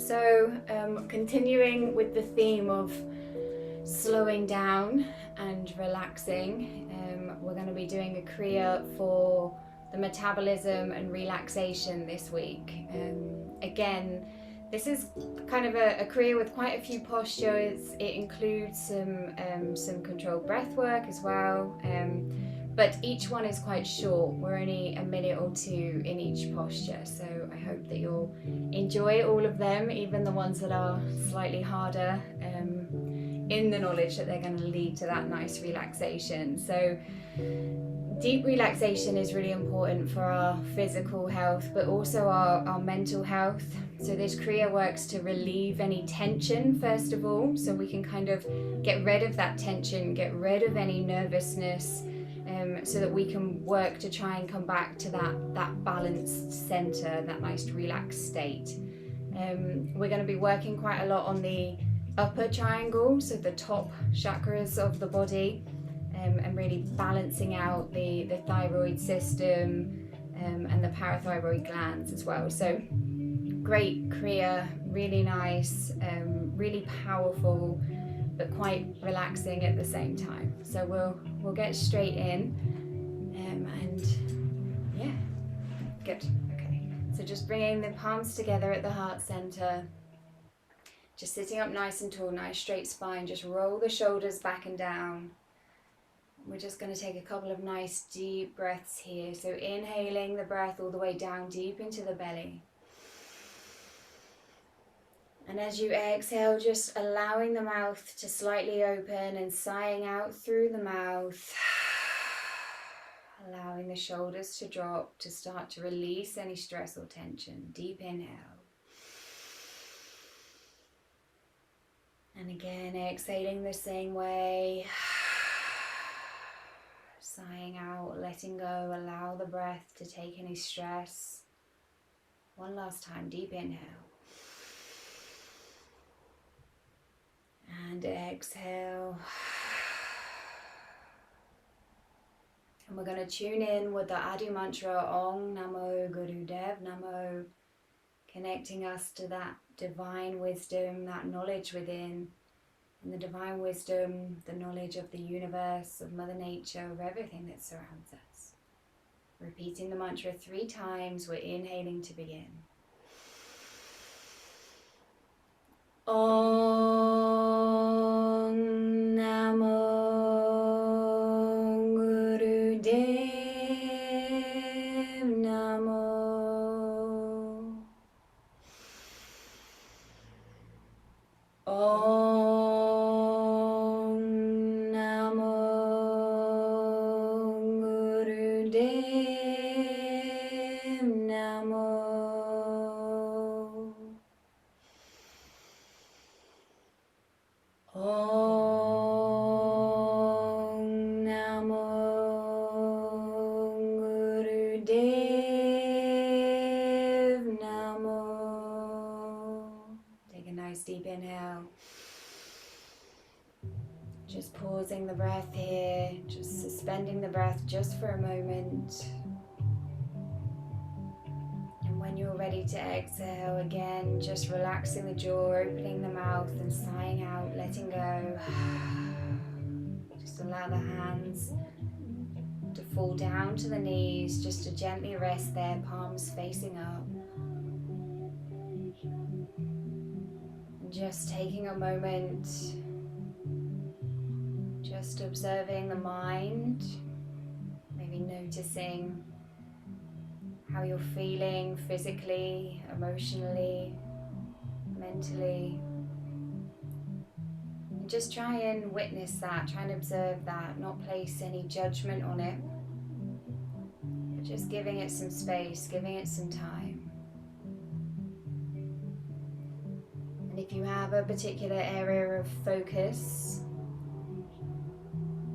So continuing with the theme of slowing down and relaxing, we're going to be doing a Kriya for the metabolism and relaxation this week. Again, this is kind of a Kriya with quite a few postures. It includes some controlled breath work as well. But each one is quite short. We're only a minute or two in each posture, so I hope that you'll enjoy all of them, even the ones that are slightly harder, in the knowledge that they're going to lead to that nice relaxation. So deep relaxation is really important for our physical health, but also our mental health. So this Kriya works to relieve any tension, first of all, so we can kind of get rid of that tension, get rid of any nervousness, so that we can work to try and come back to that balanced center, that nice relaxed state. We're going to be working quite a lot on the upper triangle, so the top chakras of the body, and really balancing out the thyroid system, and the parathyroid glands as well. So great Kriya, really nice, really powerful, but quite relaxing at the same time. So we'll get straight in, and yeah, good. Okay, so just bringing the palms together at the heart center, just sitting up nice and tall, nice straight spine. Just roll the shoulders back and down. We're just going to take a couple of nice deep breaths here. So inhaling the breath all the way down deep into the belly. And as you exhale, just allowing the mouth to slightly open and sighing out through the mouth. Allowing the shoulders to drop, to start to release any stress or tension. Deep inhale. And again, exhaling the same way. Sighing out, letting go, allow the breath to take any stress. One last time, deep inhale. And exhale. And we're going to tune in with the Adi mantra, Om Namo Guru Dev Namo, connecting us to that divine wisdom, that knowledge within. And the divine wisdom, the knowledge of the universe, of Mother Nature, of everything that surrounds us. Repeating the mantra 3 times, we're inhaling to begin. Om Namo Guru Dev Namo. Om Namo Guru Dev Namo. Om Namo Guru Dev Namo. Take a nice deep inhale. Just pausing the breath here, just suspending the breath just for a moment. And when you're ready to exhale, again, just relaxing the jaw, opening the mouth and sighing out, letting go. Just allow the hands to fall down to the knees, just to gently rest there, palms facing up. And just taking a moment, just observing the mind, maybe noticing how you're feeling physically, emotionally, mentally. And just try and witness that, try and observe that, not place any judgment on it, but just giving it some space, giving it some time. And if you have a particular area of focus,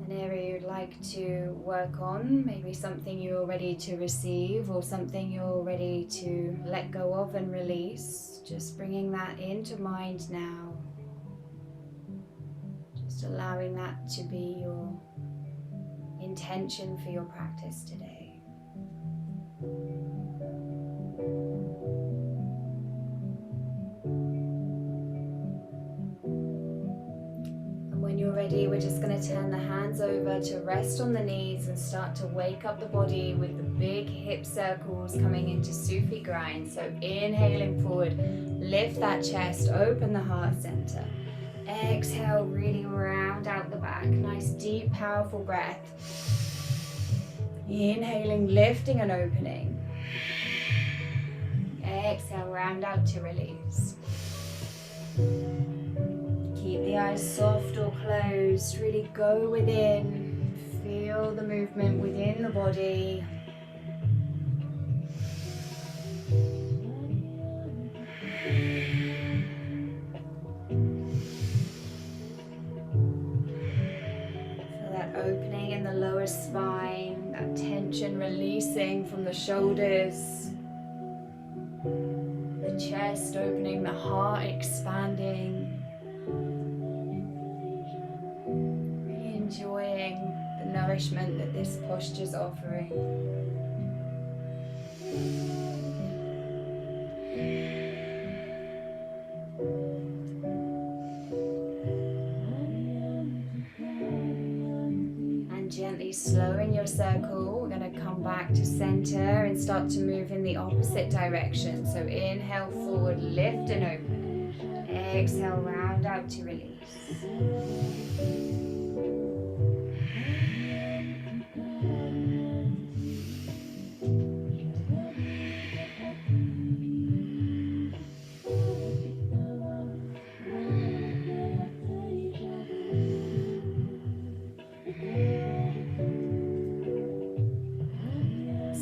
an area you'd like to work on, maybe something you're ready to receive or something you're ready to let go of and release, just bringing that into mind now. Just allowing that to be your intention for your practice today. just going to turn the hands over to rest on the knees and start to wake up the body with the big hip circles coming into Sufi grind. So inhaling forward, lift that chest, open the heart center. Exhale, really round out the back. Nice, deep, powerful breath. Inhaling, lifting and opening. Exhale, round out to release. Keep the eyes soft or closed. Really go within. Feel the movement within the body. Feel that opening in the lower spine, that tension releasing from the shoulders. The chest opening, the heart expanding. Really enjoying the nourishment that this posture is offering. And gently slowing your circle, we're going to come back to center and start to move in the opposite direction. So inhale forward, lift and open. Exhale, round out to release.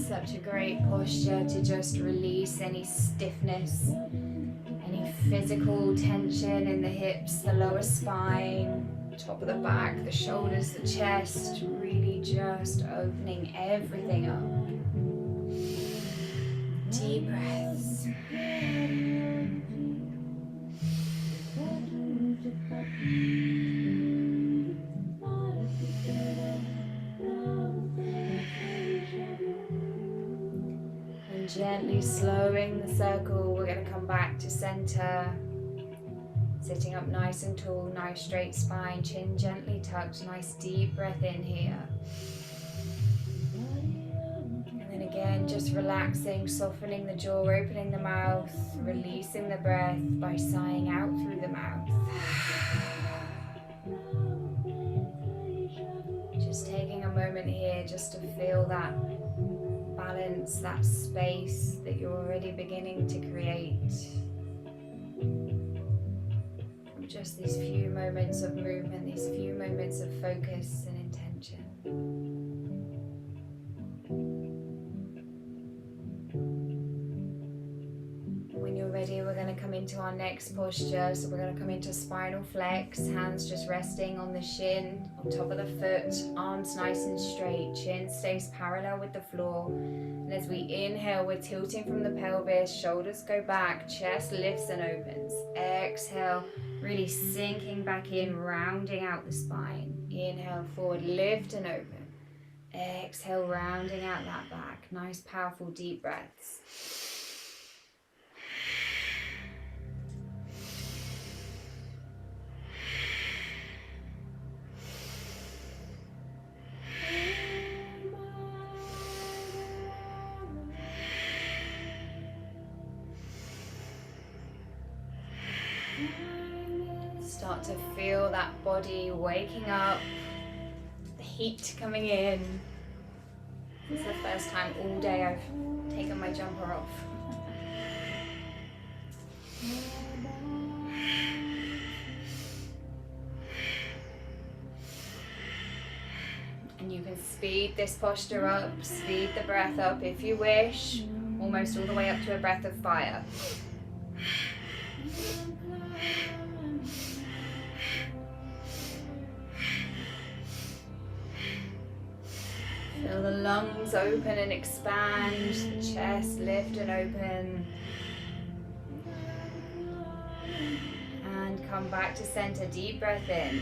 Such a great posture to just release any stiffness, any physical tension in the hips, the lower spine, top of the back, the shoulders, the chest, really just opening everything up. Deep breaths. Gently slowing the circle, we're going to come back to center. Sitting up nice and tall, nice straight spine, chin gently tucked, nice deep breath in here. And then again, just relaxing, softening the jaw, opening the mouth, releasing the breath by sighing out through the mouth. Just taking a moment here just to feel that balance, that space that you're already beginning to create from just these few moments of movement, these few moments of focus and intention. When you're ready, we're going to come into our next posture. So we're going to come into spinal flex, hands just resting on the shin, on top of the foot, arms nice and straight, chin stays parallel with the floor. And as we inhale, we're tilting from the pelvis, shoulders go back, chest lifts and opens. Exhale, really sinking back in, rounding out the spine. Inhale forward, lift and open. Exhale, rounding out that back. Nice, powerful, deep breaths. Start to feel that body waking up, the heat coming in. It's the first time all day I've taken my jumper off. And you can speed this posture up, speed the breath up if you wish, almost all the way up to a breath of fire. Feel the lungs open and expand, the chest lift and open. And come back to center, deep breath in.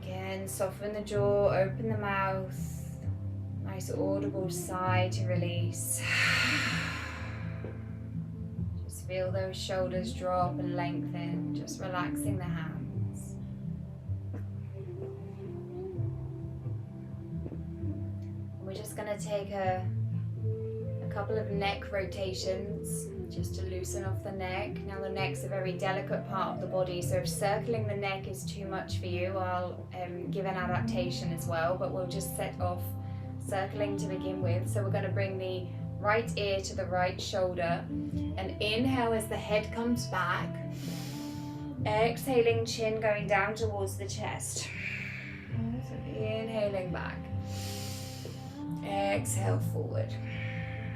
Again, soften the jaw, open the mouth. Nice audible sigh to release. Just feel those shoulders drop and lengthen, just relaxing the hands. going to take a couple of neck rotations just to loosen off the neck. Now the neck's a very delicate part of the body, so if circling the neck is too much for you, I'll give an adaptation as well, but we'll just set off circling to begin with. So we're going to bring the right ear to the right shoulder and inhale as the head comes back, exhaling, chin going down towards the chest. So inhaling back, exhale forward.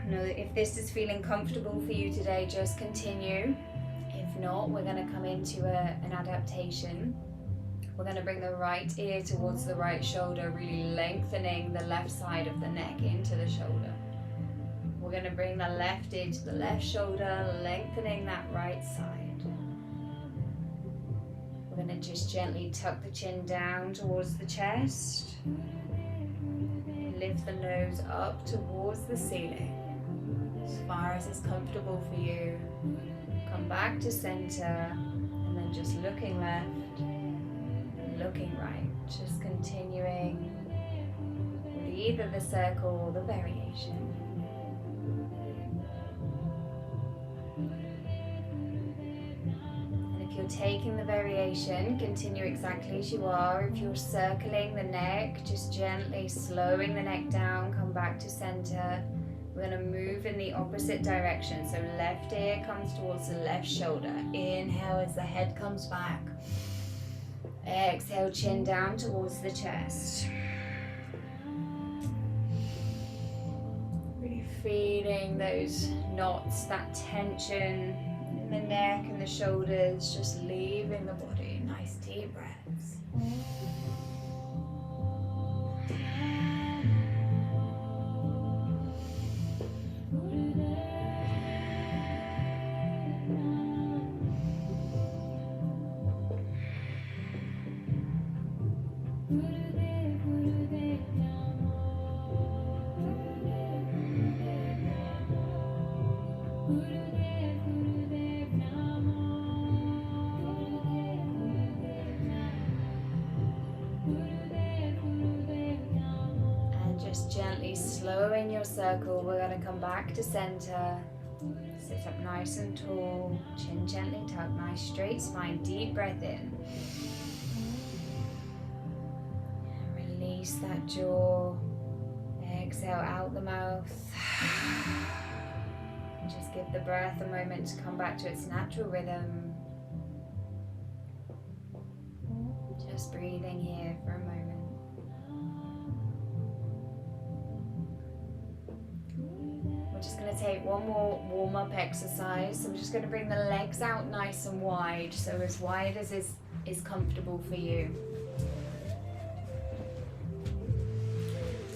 Know that if this is feeling comfortable for you today, just continue. If not, we're going to come into an adaptation. We're going to bring the right ear towards the right shoulder, really lengthening the left side of the neck into the shoulder. We're going to bring the left ear to the left shoulder, lengthening that right side. We're going to just gently tuck the chin down towards the chest. Lift the nose up towards the ceiling, as far as is comfortable for you. Come back to center, and then just looking left, looking right, just continuing with either the circle or the variation. And if you're taking the variation, continue exactly as you are. If you're circling the neck, just gently slowing the neck down, come back to center. We're going to move in the opposite direction. So left ear comes towards the left shoulder. Inhale as the head comes back. Exhale, chin down towards the chest. Really feeling those knots, that tension in the neck and the shoulders, just leaving the body. Nice deep breaths. Gently slowing your circle, we're going to come back to center. Sit up nice and tall, chin gently tucked, nice straight spine, deep breath in. Release that jaw, exhale out the mouth. Just give the breath a moment to come back to its natural rhythm. Just breathing here for a moment. We're just going to take one more warm-up exercise. So we're just going to bring the legs out nice and wide, so as wide as is comfortable for you.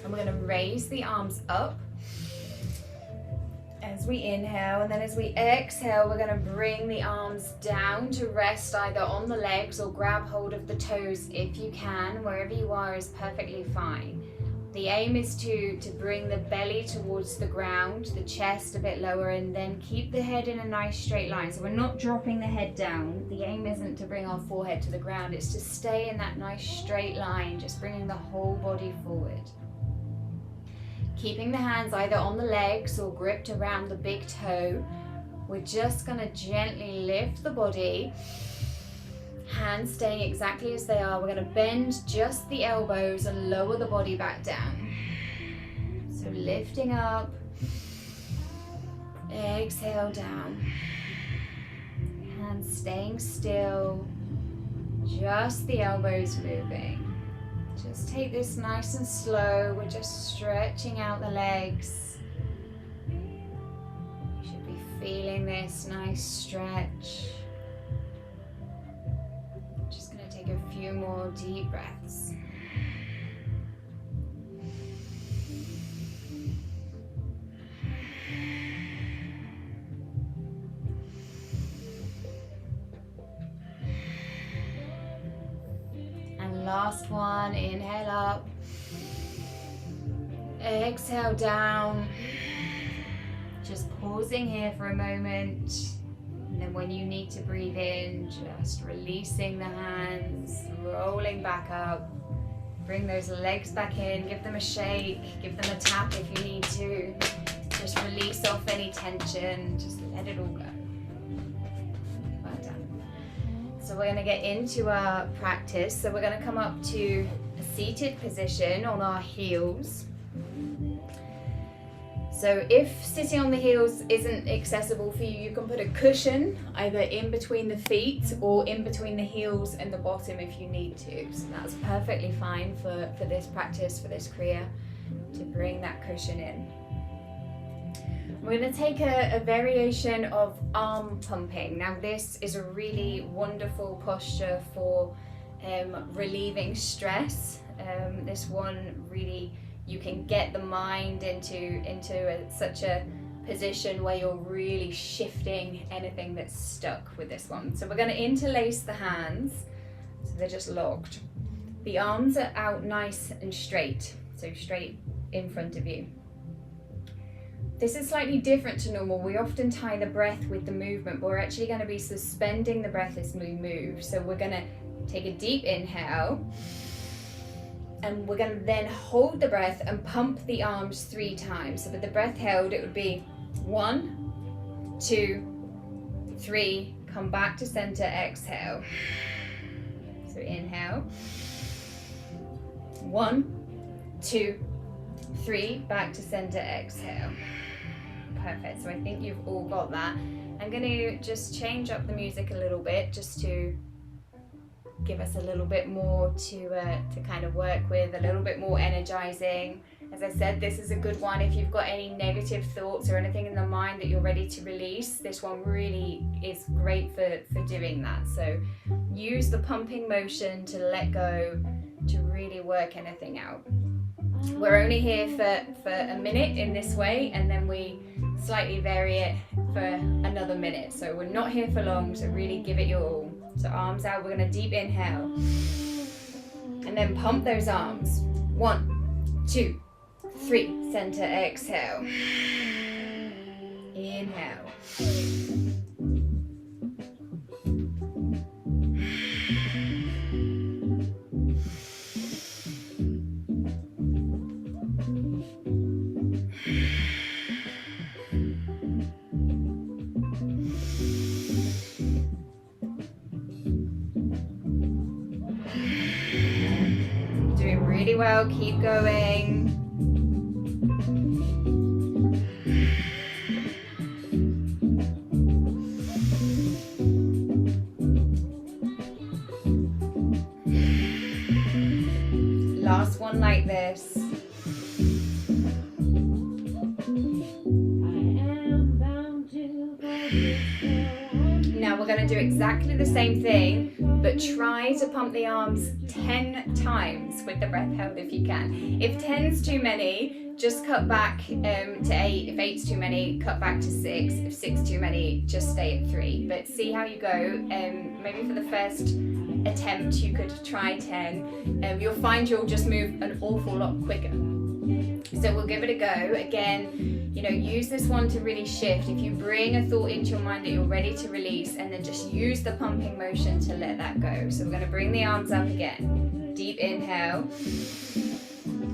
And we're going to raise the arms up as we inhale, and then as we exhale, we're going to bring the arms down to rest either on the legs or grab hold of the toes if you can. Wherever you are is perfectly fine. The aim is to bring the belly towards the ground, the chest a bit lower, and then keep the head in a nice straight line. So we're not dropping the head down. The aim isn't to bring our forehead to the ground. It's to stay in that nice straight line, just bringing the whole body forward. Keeping the hands either on the legs or gripped around the big toe. We're just going to gently lift the body. Hands staying exactly as they are. We're going to bend just the elbows and lower the body back down. So lifting up, exhale down. Hands staying still, just the elbows moving. Just take this nice and slow. We're just stretching out the legs. You should be feeling this nice stretch. A few more deep breaths. And last one, inhale up, exhale down. Just pausing here for a moment. And then when you need to breathe in, just releasing the hands, rolling back up, Bring those legs back in, give them a shake, give them a tap if you need to. Just release off any tension, just let it all go. Well done. So we're going to get into our practice. So we're going to come up to a seated position on our heels. So if sitting on the heels isn't accessible for you, you can put a cushion either in between the feet or in between the heels and the bottom if you need to. So that's perfectly fine for this practice, for this Kriya, to bring that cushion in. We're going to take a variation of arm pumping. Now this is a really wonderful posture for relieving stress. This one really, you can get the mind into such a position where you're really shifting anything that's stuck with this one. So we're going to interlace the hands, so they're just locked. The arms are out nice and straight, so straight in front of you. This is slightly different to normal. We often tie the breath with the movement, but we're actually going to be suspending the breath as we move. So we're going to take a deep inhale, and we're going to then hold the breath and pump the arms 3 times. So with the breath held, it would be 1, 2, 3, come back to center, exhale. So inhale, 1, 2, 3, back to center, exhale. Perfect, so I think you've all got that. I'm going to just change up the music a little bit just to give us a little bit more to kind of work with, a little bit more energizing. As I said, this is a good one if you've got any negative thoughts or anything in the mind that you're ready to release. This one really is great for doing that. So use the pumping motion to let go, to really work anything out. We're only here for a minute in this way, and then we slightly vary it for another minute. So we're not here for long, so really give it your all. So arms out, we're going to deep inhale and then pump those arms. 1, 2, 3, center, exhale. Inhale. Really well, keep going. Last one like this. Now we're going to do exactly the same thing, but try to pump the arms 10 times with the breath held if you can. If 10's too many, just cut back to 8. If 8's too many, cut back to 6. If 6's too many, just stay at 3. But see how you go. Maybe for the first attempt you could try 10. You'll find you'll just move an awful lot quicker. So we'll give it a go. Again, use this one to really shift. If you bring a thought into your mind that you're ready to release, and then just use the pumping motion to let that go. So we're going to bring the arms up again. Deep inhale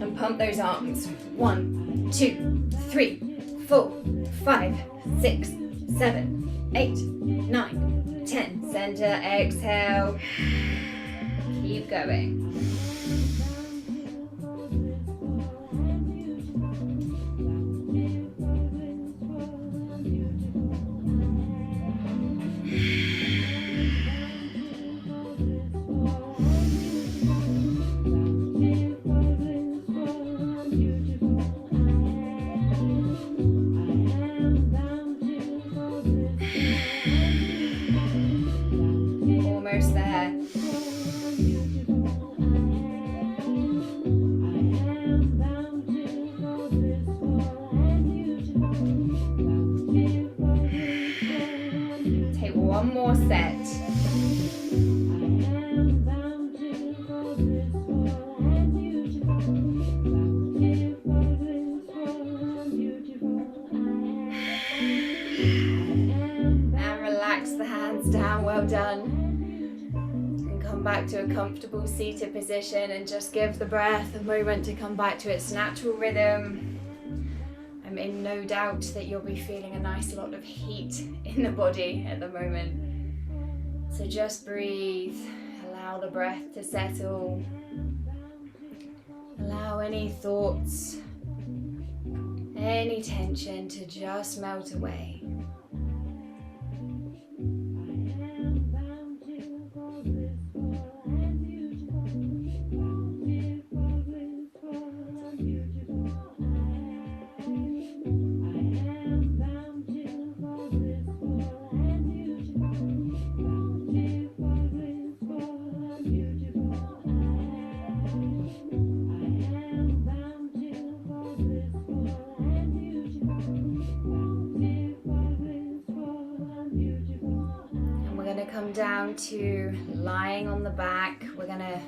and pump those arms. 1, 2, 3, 4, 5, 6, 7, 8, 9, 10. Center, exhale. Keep going. Almost there. Take one more set. And relax the hands down. Well done. back to a comfortable seated position and just give the breath a moment to come back to its natural rhythm. I'm in no doubt that you'll be feeling a nice lot of heat in the body at the moment. So just breathe, allow the breath to settle. Allow any thoughts, any tension to just melt away. Come down to lying on the back. We're going to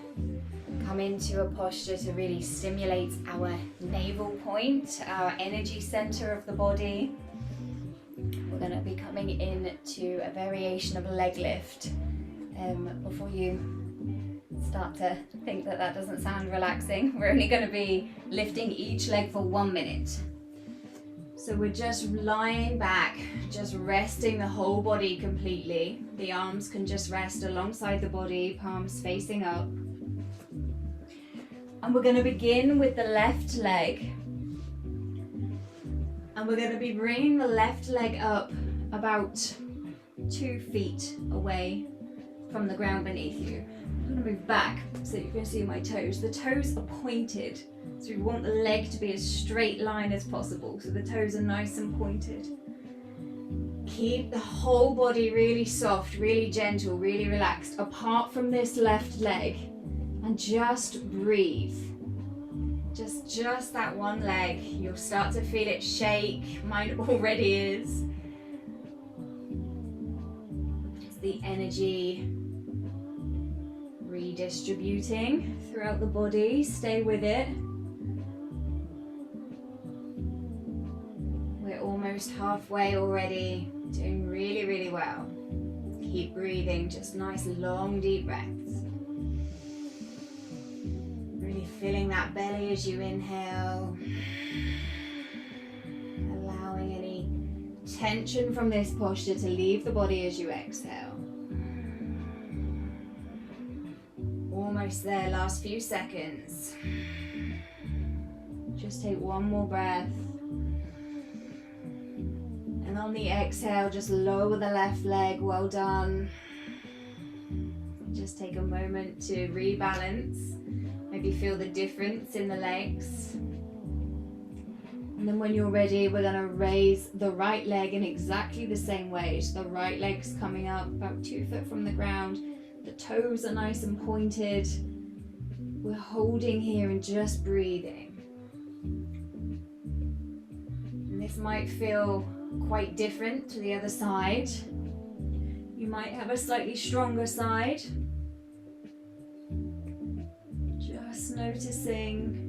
come into a posture to really stimulate our navel point, our energy center of the body. We're going to be coming into a variation of a leg lift. Before you start to think that that doesn't sound relaxing, we're only going to be lifting each leg for 1 minute. So we're just lying back, just resting the whole body completely. The arms can just rest alongside the body, palms facing up. And we're going to begin with the left leg. And we're going to be bringing the left leg up about 2 feet away from the ground beneath you. I'm going to move back so you can see my toes. The toes are pointed. So we want the leg to be as straight line as possible, so the toes are nice and pointed. Keep the whole body really soft, really gentle, really relaxed, apart from this left leg, and just breathe. Just that one leg. You'll start to feel it shake. Mine already is. It's the energy redistributing throughout the body. Stay with it. Almost halfway already, doing really, really well. Keep breathing, just nice long deep breaths. Really filling that belly as you inhale. Allowing any tension from this posture to leave the body as you exhale. Almost there, last few seconds. Just take one more breath. And on the exhale, just lower the left leg. Well done. Just take a moment to rebalance. Maybe feel the difference in the legs. And then when you're ready, we're going to raise the right leg in exactly the same way. So the right leg's coming up about 2 foot from the ground. The toes are nice and pointed. We're holding here and just breathing. And this might feel quite different to the other side. You might have a slightly stronger side. Just noticing,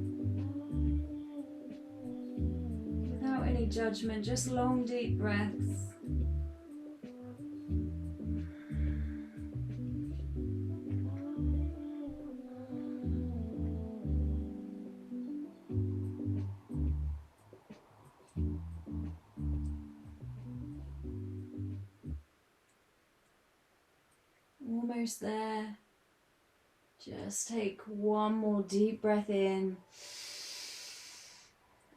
without any judgment, just long deep breaths. Almost there. Just take one more deep breath in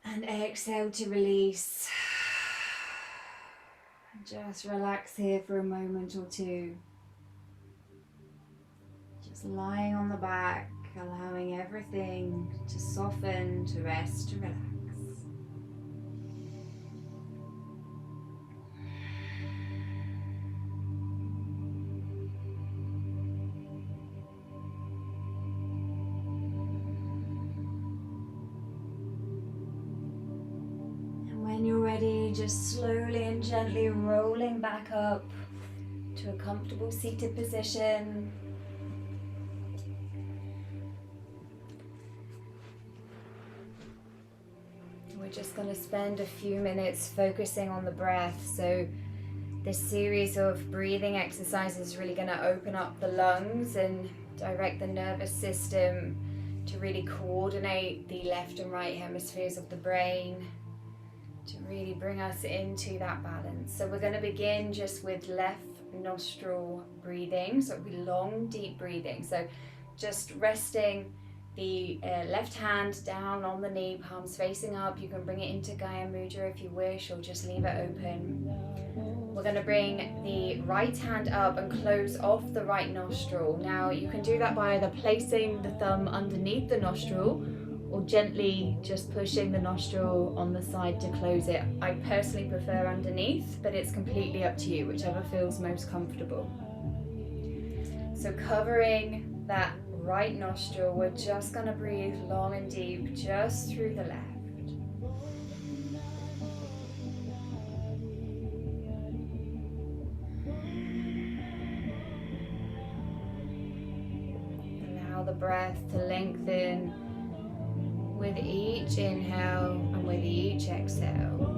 and exhale to release. Just relax here for a moment or two. Just lying on the back, allowing everything to soften, to rest, to relax. When you're ready, just slowly and gently rolling back up to a comfortable seated position. We're just going to spend a few minutes focusing on the breath. So this series of breathing exercises is really going to open up the lungs and direct the nervous system to really coordinate the left and right hemispheres of the brain, to really bring us into that balance. So we're going to begin just with left nostril breathing. So it'll be long, deep breathing. So just resting the left hand down on the knee, palms facing up. You can bring it into Gaya Mudra if you wish, or just leave it open. We're going to bring the right hand up and close off the right nostril. Now you can do that by either placing the thumb underneath the nostril or gently just pushing the nostril on the side to close it. I personally prefer underneath, but it's completely up to you, whichever feels most comfortable. So covering that right nostril, we're just going to breathe long and deep just through the left. Allow the breath to lengthen with each inhale and with each exhale.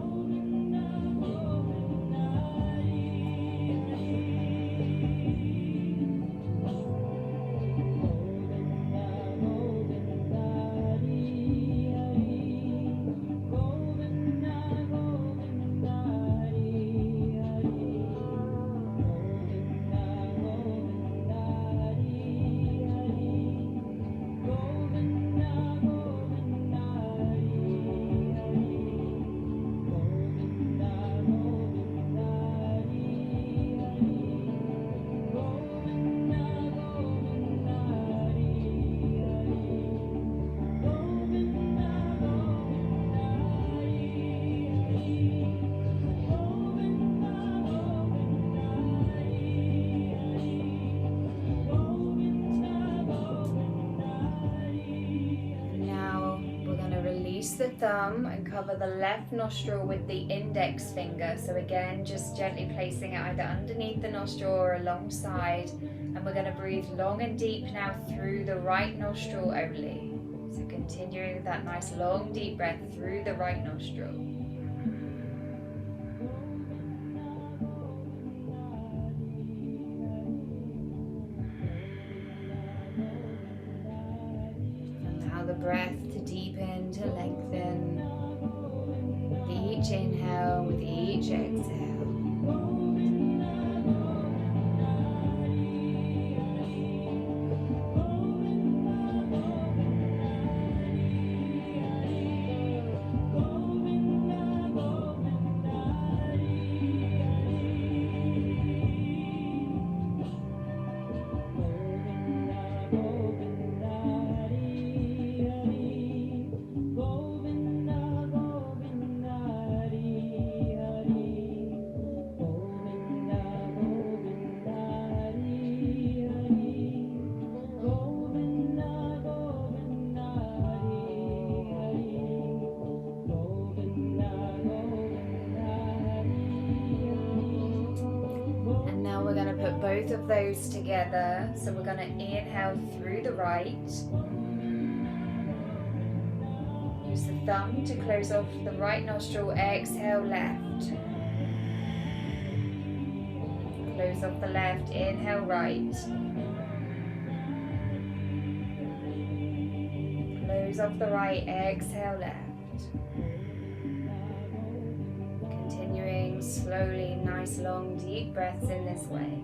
The thumb and cover the left nostril with the index finger. So again, just gently placing it either underneath the nostril or alongside. And we're going to breathe long and deep now through the right nostril only. So continuing with that nice long deep breath through the right nostril. Allow the breath to deepen, to lengthen with each inhale, with each exhale. Both of those together. So we're going to inhale through the right. Use the thumb to close off the right nostril. Exhale left. Close off the left. Inhale right. Close off the right. Exhale left. Continuing slowly, nice long deep breaths in this way.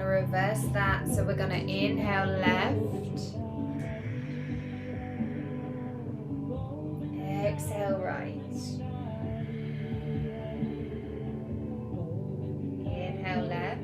Reverse that, so we're going to inhale left, exhale right, inhale left,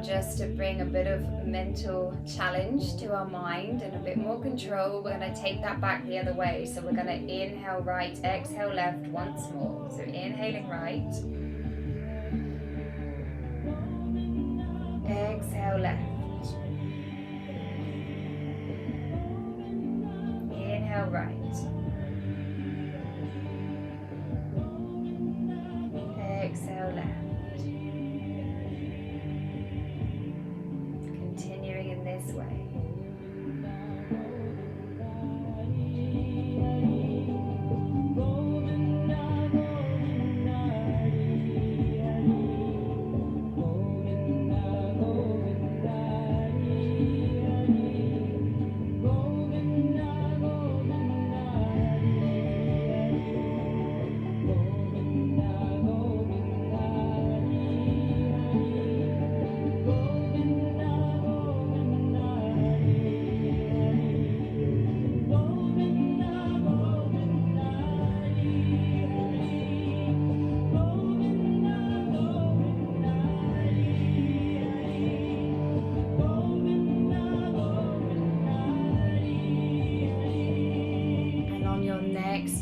Just to bring a bit of mental challenge to our mind and a bit more control, we're going to take that back the other way. So we're going to inhale right, exhale left once more. So inhaling right, exhale left, inhale right, exhale left. This way.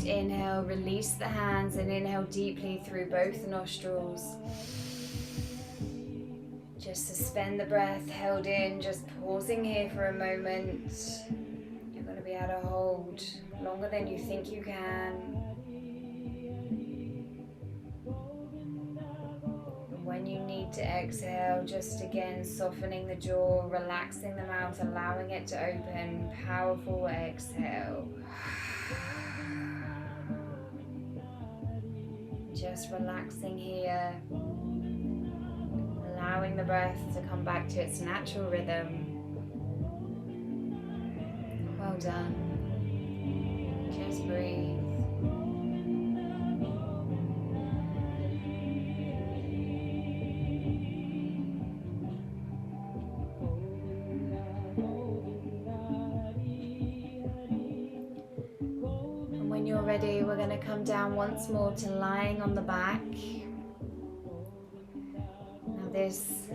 Inhale, release the hands and inhale deeply through both nostrils. Just suspend the breath, held in, just pausing here for a moment. You're going to be able to hold longer than you think you can. And when you need to exhale, just again softening the jaw, relaxing the mouth, allowing it to open. Powerful exhale. Just relaxing here, allowing the breath to come back to its natural rhythm. Well done. Just breathe. You're ready, we're going to come down once more to lying on the back. Now this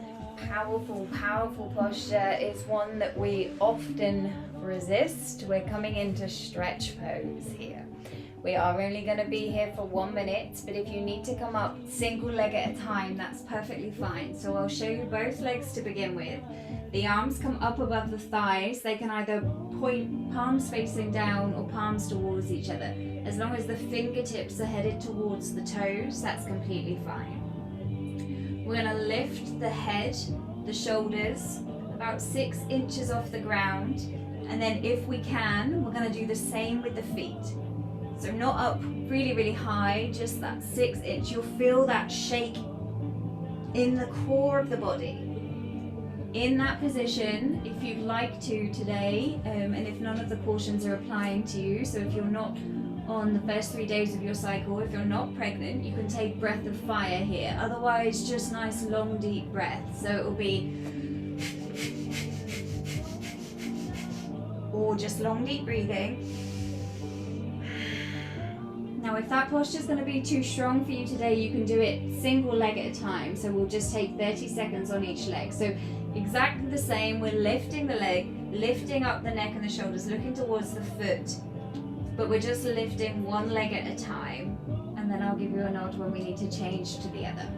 powerful posture is one that we often resist. We're coming into stretch pose here. We are only going to be here for 1 minute, but if you need to come up single leg at a time, that's perfectly fine. So I'll show you both legs to begin with. The arms come up above the thighs. They can either point palms facing down or palms towards each other. As long as the fingertips are headed towards the toes, that's completely fine. We're going to lift the head, the shoulders, about 6 inches off the ground. And then if we can, we're going to do the same with the feet. So not up really high, just that 6 inch. You'll feel that shake in the core of the body. In that position, if you'd like to today, and if none of the cautions are applying to you, so if you're not on the first 3 days of your cycle, if you're not pregnant, you can take breath of fire here. Otherwise, just nice long deep breath. So it will be, or just long deep breathing. Now if that posture is going to be too strong for you today, you can do it single leg at a time. So we'll just take 30 seconds on each leg. So exactly the same, we're lifting the leg, lifting up the neck and the shoulders, looking towards the foot. But we're just lifting one leg at a time. And then I'll give you a nod when we need to change to the other.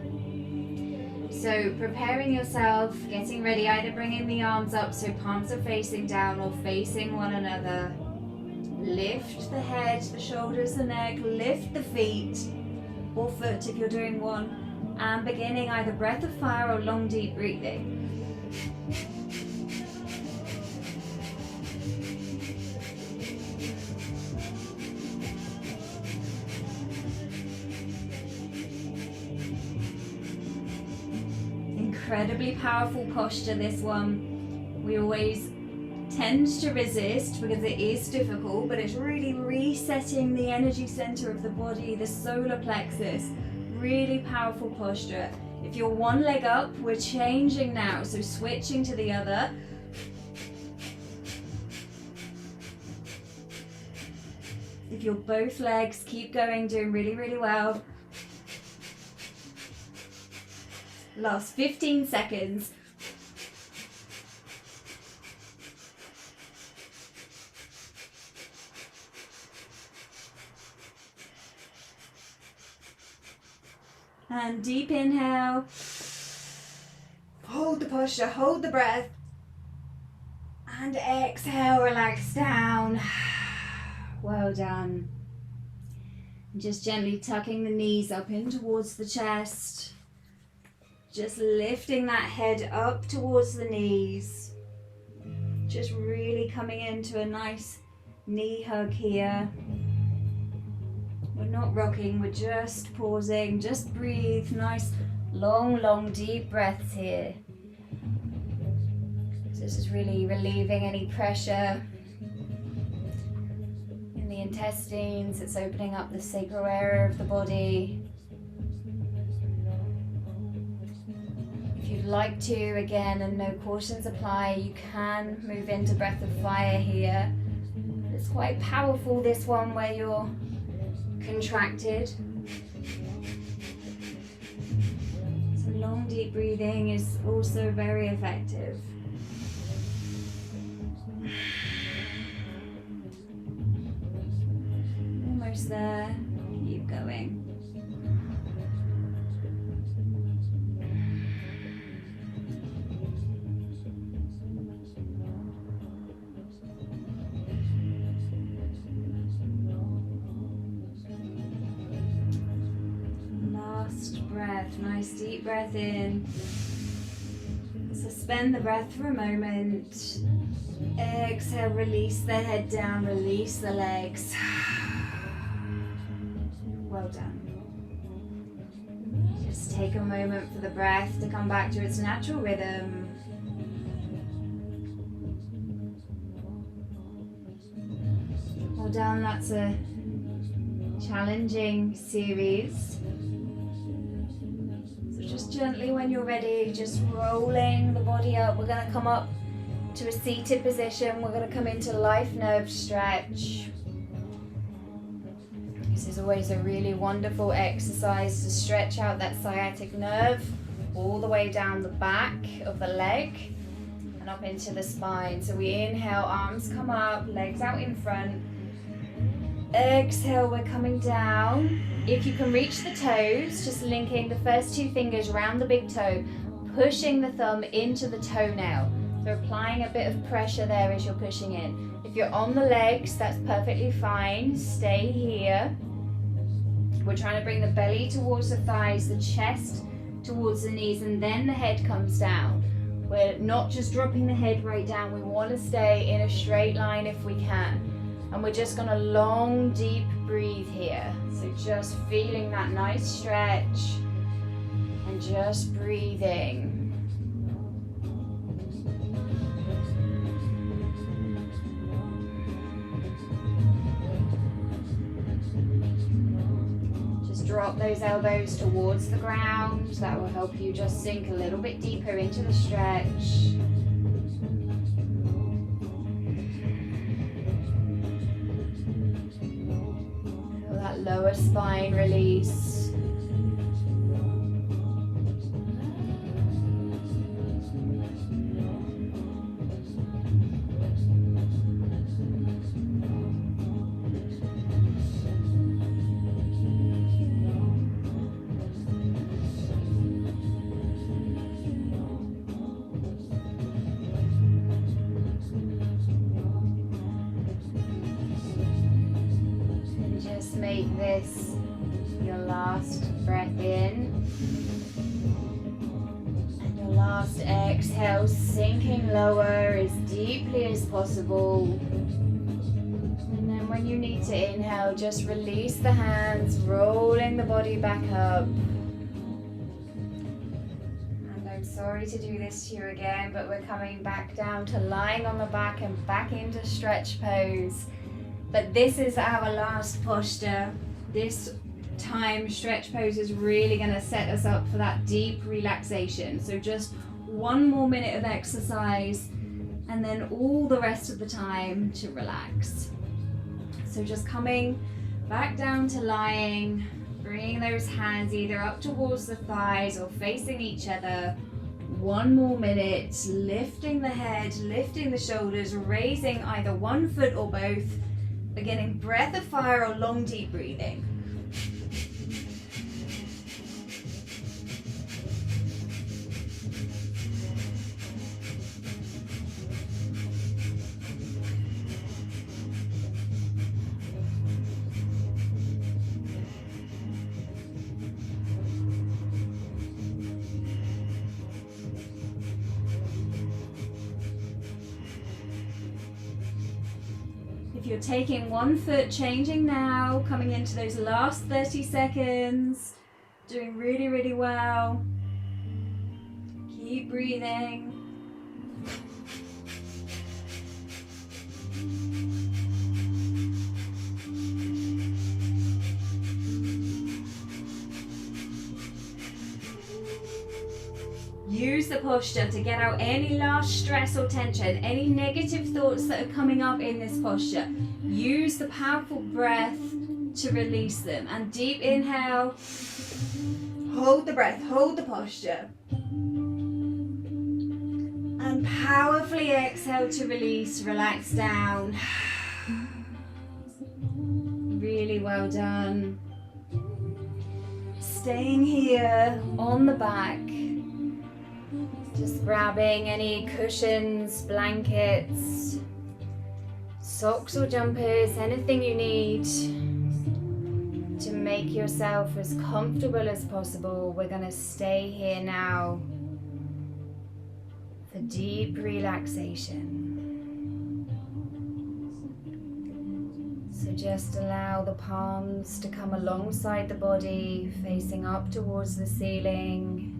So preparing yourself, getting ready, either bringing the arms up so palms are facing down or facing one another. Lift the head, the shoulders, the neck, lift the feet or foot if you're doing one, and beginning either breath of fire or long deep breathing. Incredibly powerful posture, this one. We always tend to resist because it is difficult, but it's really resetting the energy center of the body, the solar plexus. Really powerful posture. If you're one leg up, we're changing now, so switching to the other. If you're both legs, keep going, doing really, really well. Last 15 seconds. And deep inhale. Hold the posture, hold the breath. And exhale, relax down. Well done. Just gently tucking the knees up in towards the chest. Just lifting that head up towards the knees. Just really coming into a nice knee hug here. We're not rocking, we're just pausing, just breathe. Nice, long, deep breaths here. So this is really relieving any pressure in the intestines. It's opening up the sacral area of the body. If you'd like to, again, and no cautions apply, you can move into breath of fire here. It's quite powerful, this one, where you're contracted. So long deep breathing is also very effective. Almost there. Keep going. Breath, nice deep breath in. Suspend the breath for a moment. Exhale, release the head down, release the legs. Well done. Just take a moment for the breath to come back to its natural rhythm. Well done, that's a challenging series. Just gently, when you're ready, just rolling the body up. We're going to come up to a seated position. We're going to come into life nerve stretch. This is always a really wonderful exercise to stretch out that sciatic nerve all the way down the back of the leg and up into the spine. So we inhale, arms come up, legs out in front. Exhale, we're coming down. If you can reach the toes, just linking the first two fingers around the big toe, pushing the thumb into the toenail. So applying a bit of pressure there as you're pushing in. If you're on the legs, that's perfectly fine. Stay here. We're trying to bring the belly towards the thighs, the chest towards the knees, and then the head comes down. We're not just dropping the head right down. We want to stay in a straight line if we can. And we're just going to long, deep breathe here. So just feeling that nice stretch and just breathing. Just drop those elbows towards the ground. That will help you just sink a little bit deeper into the stretch. Lower spine release. make this your last breath in. And your last exhale, sinking lower as deeply as possible. And then when you need to inhale, just release the hands, rolling the body back up. Sorry to do this to you again, but we're coming back down to lying on the back and back into stretch pose. But this is our last posture. This time stretch pose is really going to set us up for that deep relaxation. So just one more minute of exercise and then all the rest of the time to relax. So just coming back down to lying, bringing those hands either up towards the thighs or facing each other. One more minute, lifting the head, lifting the shoulders, raising either one foot or both. Beginning breath of fire or long deep breathing. If you're taking one foot, changing now, coming into those last 30 seconds, doing really, really well. Keep breathing. Use the posture to get out any last stress or tension, any negative thoughts that are coming up in this posture. Use the powerful breath to release them. And deep inhale, hold the breath, hold the posture. And powerfully exhale to release, relax down. Really well done. Staying here on the back. Just grabbing any cushions, blankets, socks or jumpers, anything you need to make yourself as comfortable as possible. We're going to stay here now for deep relaxation. So just allow the palms to come alongside the body, facing up towards the ceiling.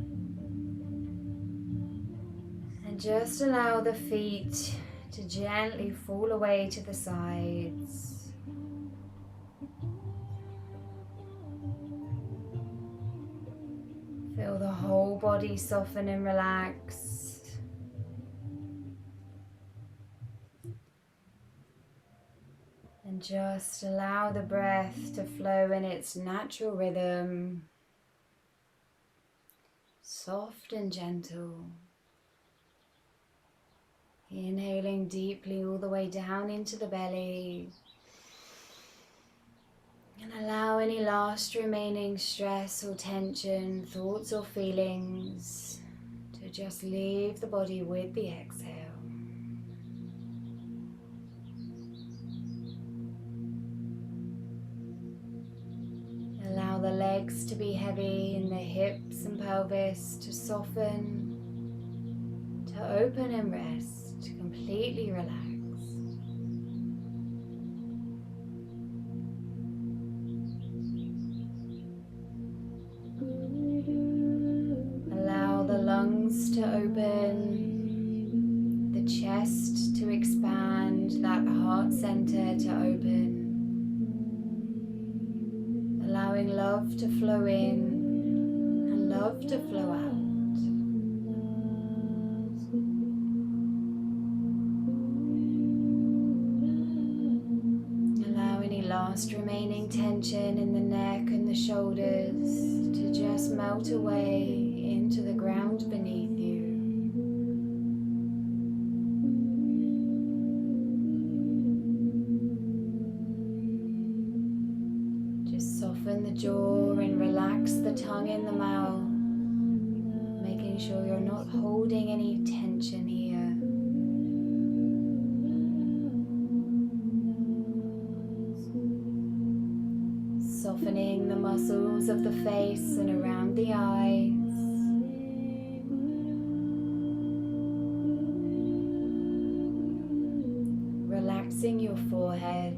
Just allow the feet to gently fall away to the sides. Feel the whole body soften and relax. And just allow the breath to flow in its natural rhythm, soft and gentle. Inhaling deeply all the way down into the belly. And allow any last remaining stress or tension, thoughts or feelings to just leave the body with the exhale. Allow the legs to be heavy and the hips and pelvis to soften, to open and rest. Completely relax. Allow the lungs to open, the chest to expand, that heart center to open. Allowing love to flow in and love to flow out. Last remaining tension in the neck and the shoulders to just melt away into the ground beneath you. Just soften the jaw and relax the tongue in the mouth, making sure you're not holding any tension here. softening the muscles of the face and around the eyes. Relaxing your forehead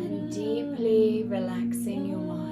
and deeply relaxing your mind.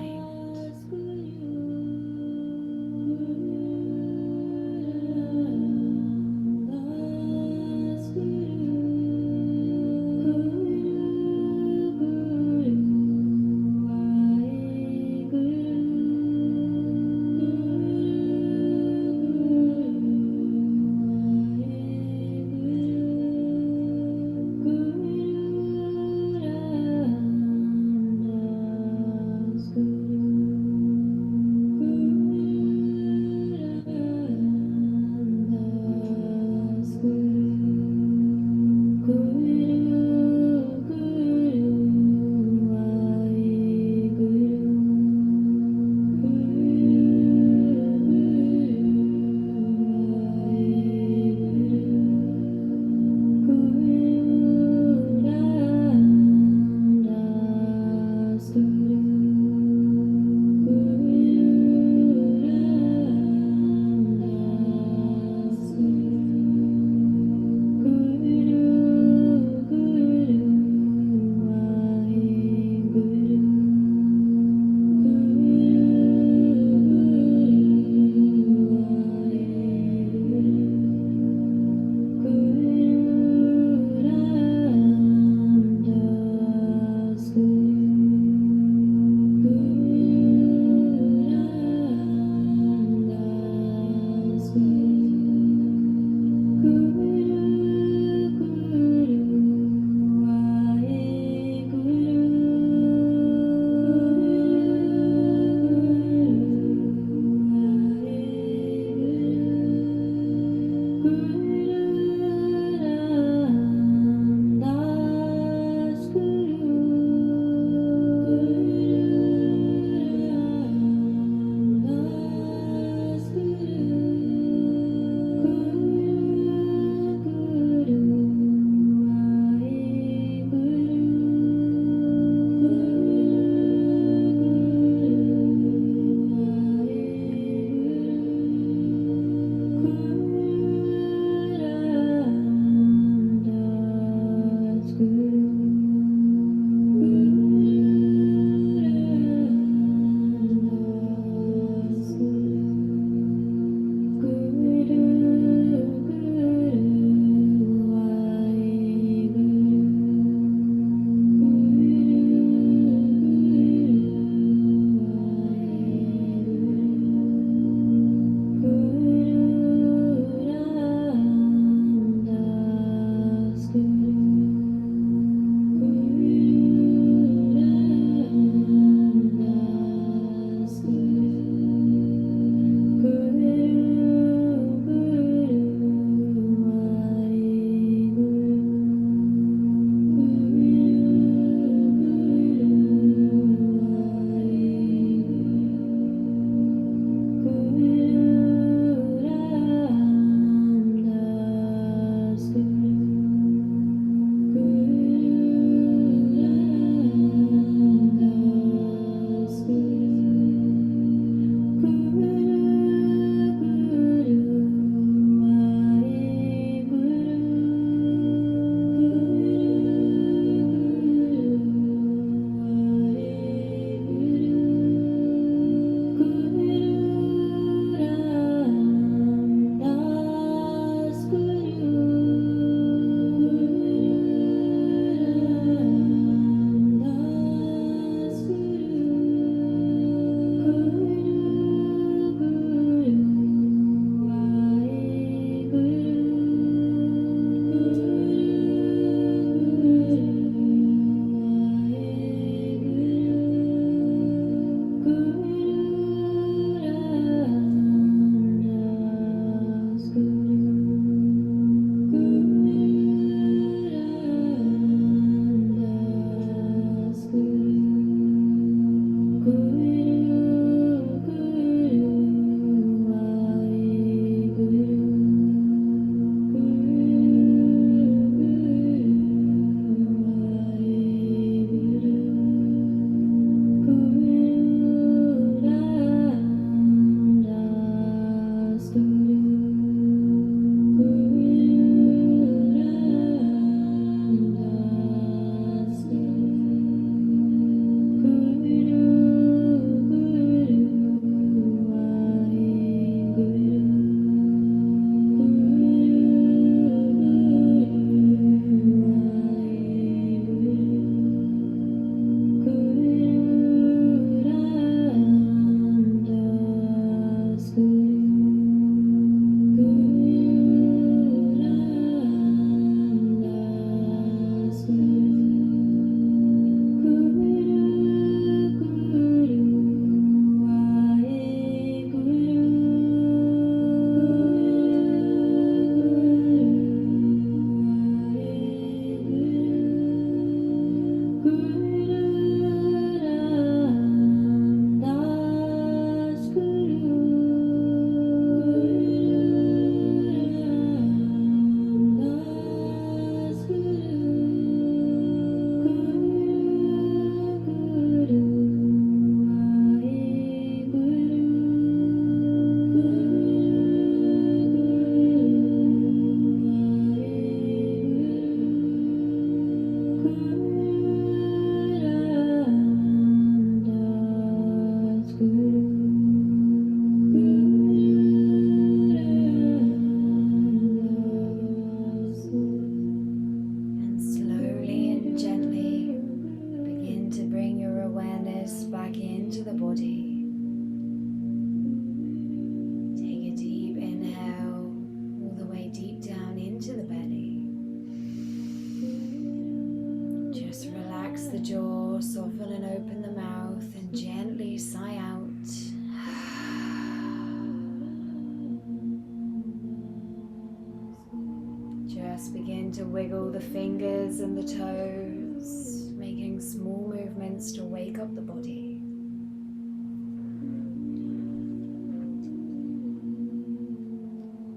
just begin to wiggle the fingers and the toes, making small movements to wake up the body.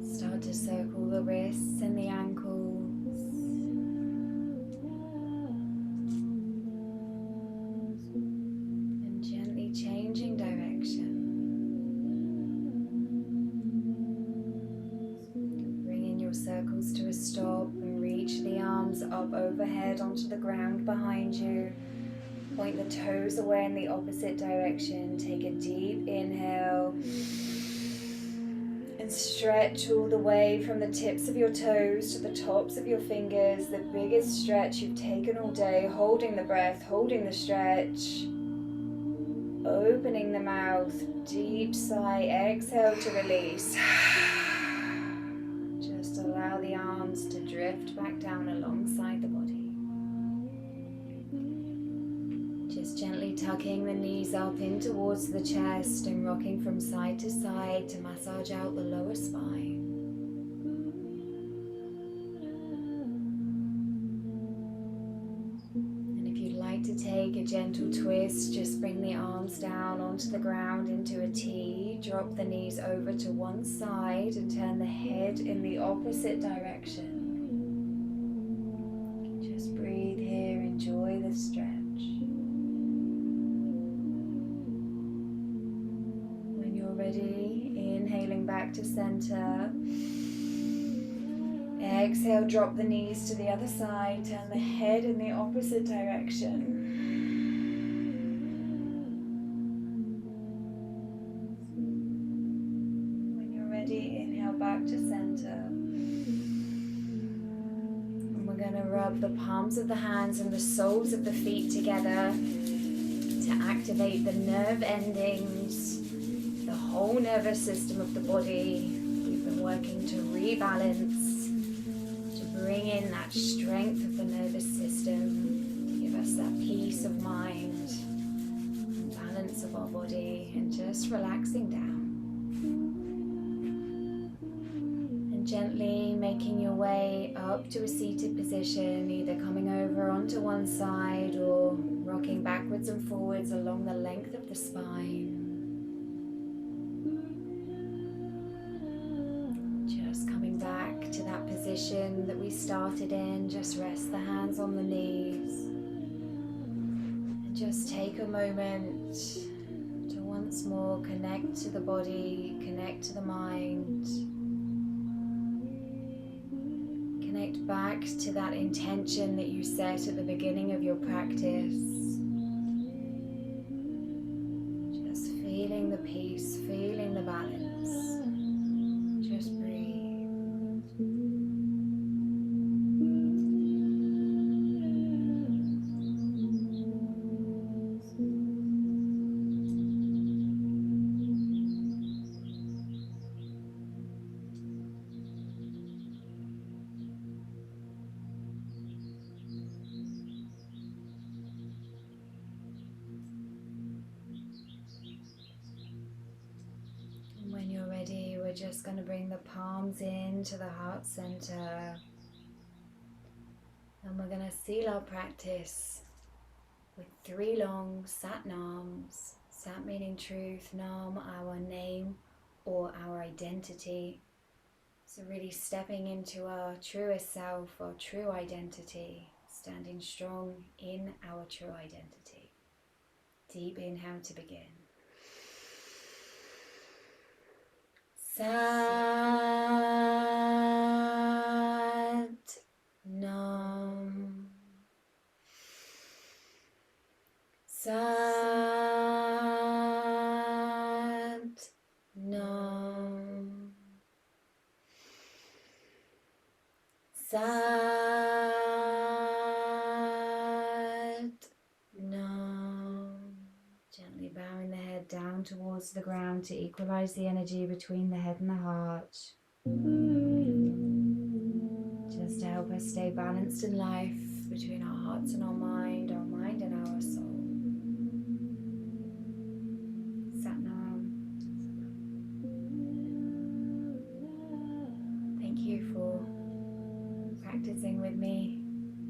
Start to circle the wrists and the ankles. And gently changing direction. Bringing your circles to a stop and reach the arms up overhead onto the ground behind you. Point the toes away in the opposite direction. Take a deep inhale. And stretch all the way from the tips of your toes to the tops of your fingers. The biggest stretch you've taken all day. Holding the breath, holding the stretch. Opening the mouth. Deep sigh. Exhale to release. Just allow the arms to drift back down alongside the body. Just gently tucking the knees up in towards the chest and rocking from side to side to massage out the lower spine. And if you'd like to take a gentle twist, just bring the arms down onto the ground into a T. Drop the knees over to one side and turn the head in the opposite direction. Just breathe here, enjoy the stretch. Ready, inhaling back to center. Exhale, drop the knees to the other side, turn the head in the opposite direction. When you're ready, inhale back to center. And we're going to rub the palms of the hands and the soles of the feet together to activate the nerve endings, the whole nervous system of the body. We've been working to rebalance, to bring in that strength of the nervous system, give us that peace of mind, and balance of our body, and just relaxing down. And gently making your way up to a seated position, either coming over onto one side or rocking backwards and forwards along the length of the spine. Back to that position that we started in. Just rest the hands on the knees and just take a moment to once more connect to the body, connect to the mind, connect back to that intention that you set at the beginning of your practice. Just feeling the peace, feeling the balance. Just breathe. When you're ready, we're just going to bring the palms into the heart center, and we're going to seal our practice with 3 long Sat Nams. Sat meaning truth, Nam our name or our identity. So really stepping into our truest self, our true identity, standing strong in our true identity. Deep inhale to begin. Sat Nam. Sat Nam. Sat Nam. Gently bowing the head down towards the ground to equalize the energy between the head and the heart. Just to help us stay balanced in life between our hearts and our mind and our soul.